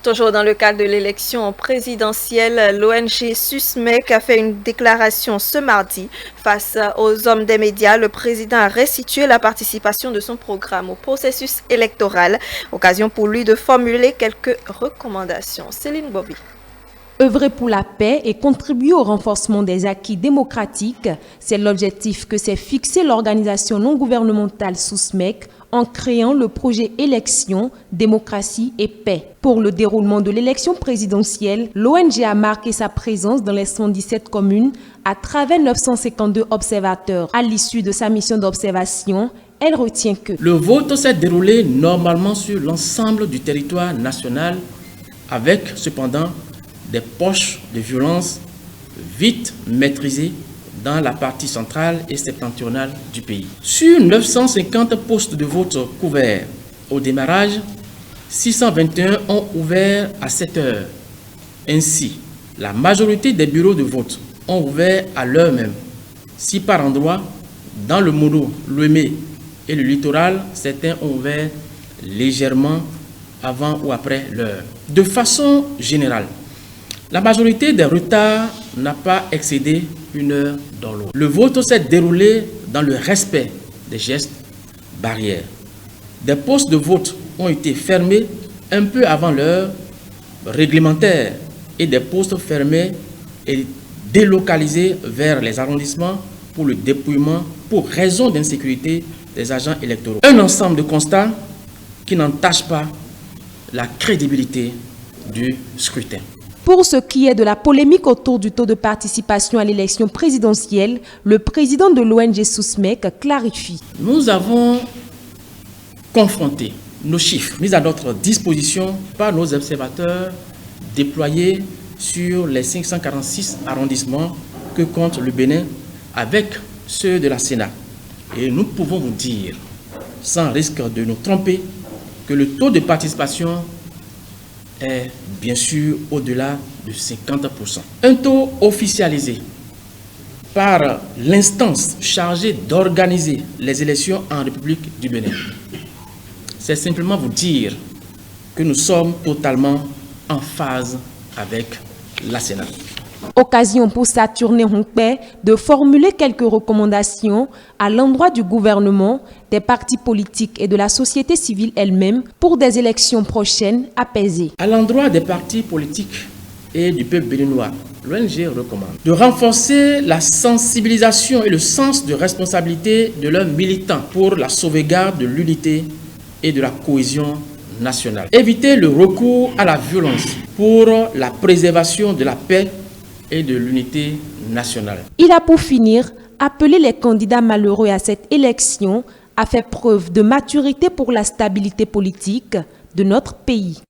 Toujours dans le cadre de l'élection présidentielle, l'ONG SUSMEC a fait une déclaration ce mardi. Face aux hommes des médias, le président a restitué la participation de son programme au processus électoral, occasion pour lui de formuler quelques recommandations. Céline Bobby. Œuvrer pour la paix et contribuer au renforcement des acquis démocratiques, c'est l'objectif que s'est fixé l'organisation non gouvernementale SUSMEC en créant le projet Élections, démocratie et paix. Pour le déroulement de l'élection présidentielle, l'ONG a marqué sa présence dans les 117 communes à travers 952 observateurs. À l'issue de sa mission d'observation, elle retient que le vote s'est déroulé normalement sur l'ensemble du territoire national, avec cependant des poches de violence vite maîtrisées dans la partie centrale et septentrionale du pays. Sur 950 postes de vote couverts au démarrage, 621 ont ouvert à 7 heures. Ainsi, la majorité des bureaux de vote ont ouvert à l'heure même. Si par endroit, dans le Mono, Lomé et le littoral, certains ont ouvert légèrement avant ou après l'heure. De façon générale, la majorité des retards n'a pas excédé 1 heure dans l'eau. Le vote s'est déroulé dans le respect des gestes barrières. Des postes de vote ont été fermés un peu avant l'heure réglementaire et des postes fermés et délocalisés vers les arrondissements pour le dépouillement pour raison d'insécurité des agents électoraux. Un ensemble de constats qui n'entache pas la crédibilité du scrutin. Pour ce qui est de la polémique autour du taux de participation à l'élection présidentielle, le président de l'ONG SUSMEC clarifie. Nous avons confronté nos chiffres mis à notre disposition par nos observateurs déployés sur les 546 arrondissements que compte le Bénin avec ceux de la Sénat. Et nous pouvons vous dire, sans risque de nous tromper, que le taux de participation est bien sûr au-delà de 50%. Un taux officialisé par l'instance chargée d'organiser les élections en République du Bénin. C'est simplement vous dire que nous sommes totalement en phase avec la Sénat. Occasion pour Saturne Hunkpe de formuler quelques recommandations à l'endroit du gouvernement, des partis politiques et de la société civile elle-même pour des élections prochaines apaisées. À l'endroit des partis politiques et du peuple béninois, l'ONG recommande de renforcer la sensibilisation et le sens de responsabilité de leurs militants pour la sauvegarde de l'unité et de la cohésion nationale. Éviter le recours à la violence pour la préservation de la paix et de l'unité nationale. Il a pour finir appelé les candidats malheureux à cette élection à faire preuve de maturité pour la stabilité politique de notre pays.